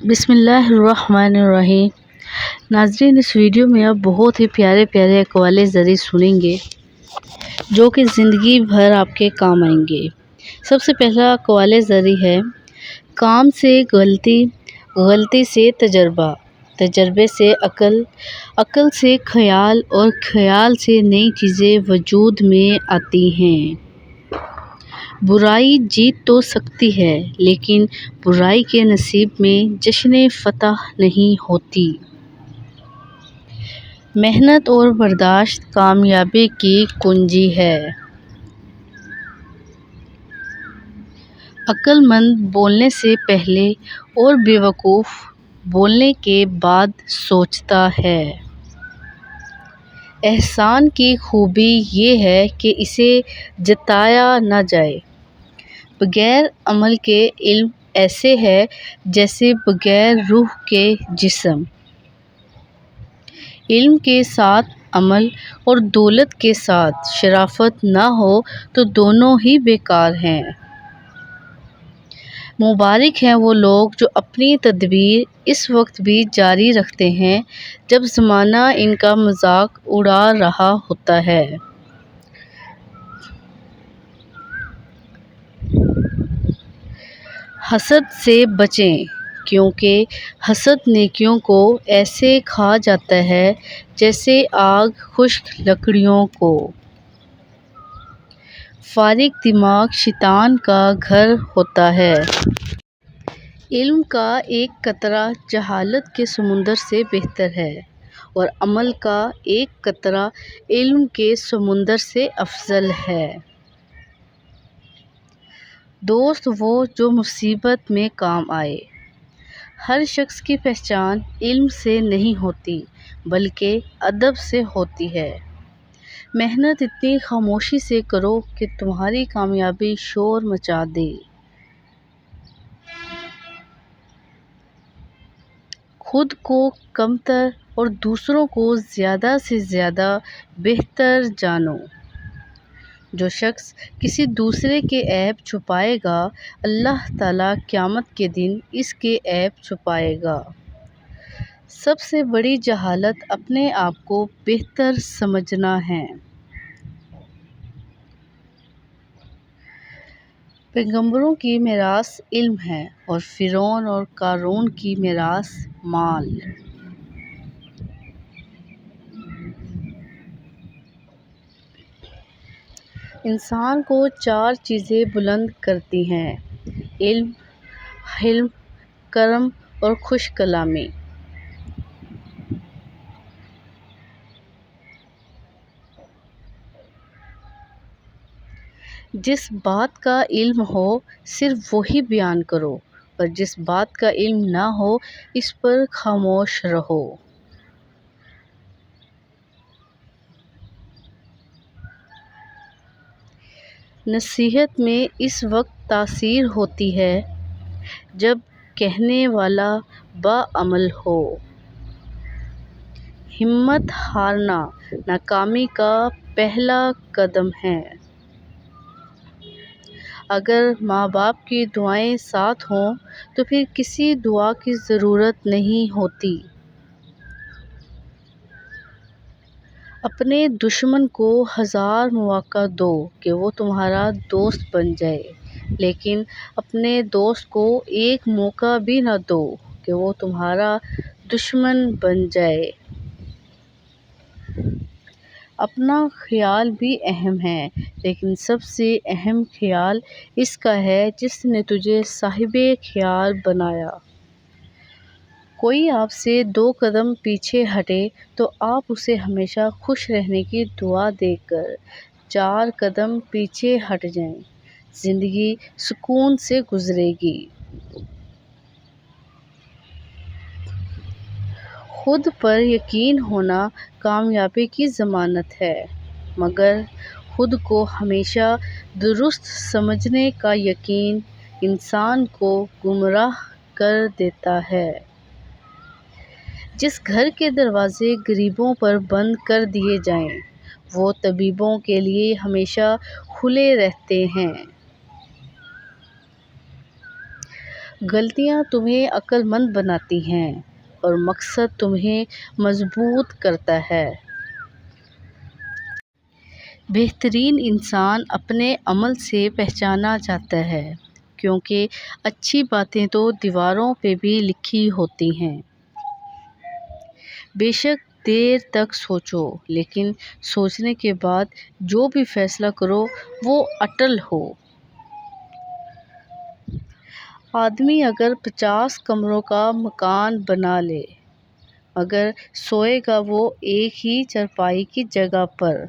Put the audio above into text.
بسم اللہ الرحمن الرحیم۔ ناظرین، اس ویڈیو میں آپ بہت ہی پیارے پیارے اقوال زری سنیں گے جو کہ زندگی بھر آپ کے کام آئیں گے۔ سب سے پہلا اقوال زری ہے: کام سے غلطی، غلطی سے تجربہ، تجربے سے عقل، عقل سے خیال اور خیال سے نئی چیزیں وجود میں آتی ہیں۔ برائی جیت تو سکتی ہے لیکن برائی کے نصیب میں جشن فتح نہیں ہوتی۔ محنت اور برداشت کامیابی کی کنجی ہے۔ عقل مند بولنے سے پہلے اور بیوقوف بولنے کے بعد سوچتا ہے۔ احسان کی خوبی یہ ہے کہ اسے جتایا نہ جائے۔ بغیر عمل کے علم ایسے ہے جیسے بغیر روح کے جسم۔ علم کے ساتھ عمل اور دولت کے ساتھ شرافت نہ ہو تو دونوں ہی بیکار ہیں۔ مبارک ہیں وہ لوگ جو اپنی تدبیر اس وقت بھی جاری رکھتے ہیں جب زمانہ ان کا مذاق اڑا رہا ہوتا ہے۔ حسد سے بچیں کیونکہ حسد نیکیوں کو ایسے کھا جاتا ہے جیسے آگ خشک لکڑیوں کو۔ فارغ دماغ شیطان کا گھر ہوتا ہے۔ علم کا ایک قطرہ جہالت کے سمندر سے بہتر ہے اور عمل کا ایک قطرہ علم کے سمندر سے افضل ہے۔ دوست وہ جو مصیبت میں کام آئے۔ ہر شخص کی پہچان علم سے نہیں ہوتی بلکہ ادب سے ہوتی ہے۔ محنت اتنی خاموشی سے کرو کہ تمہاری کامیابی شور مچا دے۔ خود کو کمتر اور دوسروں کو زیادہ سے زیادہ بہتر جانو۔ جو شخص کسی دوسرے کے عیب چھپائے گا اللہ تعالیٰ قیامت کے دن اس کے عیب چھپائے گا۔ سب سے بڑی جہالت اپنے آپ کو بہتر سمجھنا ہے۔ پیغمبروں کی میراث علم ہے اور فرعون اور قارون کی میراث مال۔ انسان کو چار چیزیں بلند کرتی ہیں: علم، حلم، کرم اور خوش کلامی۔ جس بات کا علم ہو صرف وہی بیان کرو اور جس بات کا علم نہ ہو اس پر خاموش رہو۔ نصیحت میں اس وقت تاثیر ہوتی ہے جب کہنے والا باعمل ہو۔ ہمت ہارنا ناکامی کا پہلا قدم ہے۔ اگر ماں باپ کی دعائیں ساتھ ہوں تو پھر کسی دعا کی ضرورت نہیں ہوتی۔ اپنے دشمن کو 1000 مواقع دو کہ وہ تمہارا دوست بن جائے لیکن اپنے دوست کو ایک موقع بھی نہ دو کہ وہ تمہارا دشمن بن جائے۔ اپنا خیال بھی اہم ہے لیکن سب سے اہم خیال اس کا ہے جس نے تجھے صاحب خیال بنایا۔ کوئی آپ سے 2 قدم پیچھے ہٹے تو آپ اسے ہمیشہ خوش رہنے کی دعا دے کر 4 قدم پیچھے ہٹ جائیں۔ زندگی سکون سے گزرے گی۔ خود پر یقین ہونا کامیابی کی ضمانت ہے مگر خود کو ہمیشہ درست سمجھنے کا یقین انسان کو گمراہ کر دیتا ہے۔ جس گھر کے دروازے غریبوں پر بند کر دیے جائیں وہ طبیبوں کے لیے ہمیشہ کھلے رہتے ہیں۔ غلطیاں تمہیں عقل مند بناتی ہیں اور مقصد تمہیں مضبوط کرتا ہے۔ بہترین انسان اپنے عمل سے پہچانا جاتا ہے، کیونکہ اچھی باتیں تو دیواروں پہ بھی لکھی ہوتی ہیں۔ بے شک دیر تک سوچو، لیکن سوچنے کے بعد جو بھی فیصلہ کرو وہ اٹل ہو۔ آدمی اگر 50 کمروں کا مکان بنا لے، مگر سوئے گا وہ ایک ہی چارپائی کی جگہ پر۔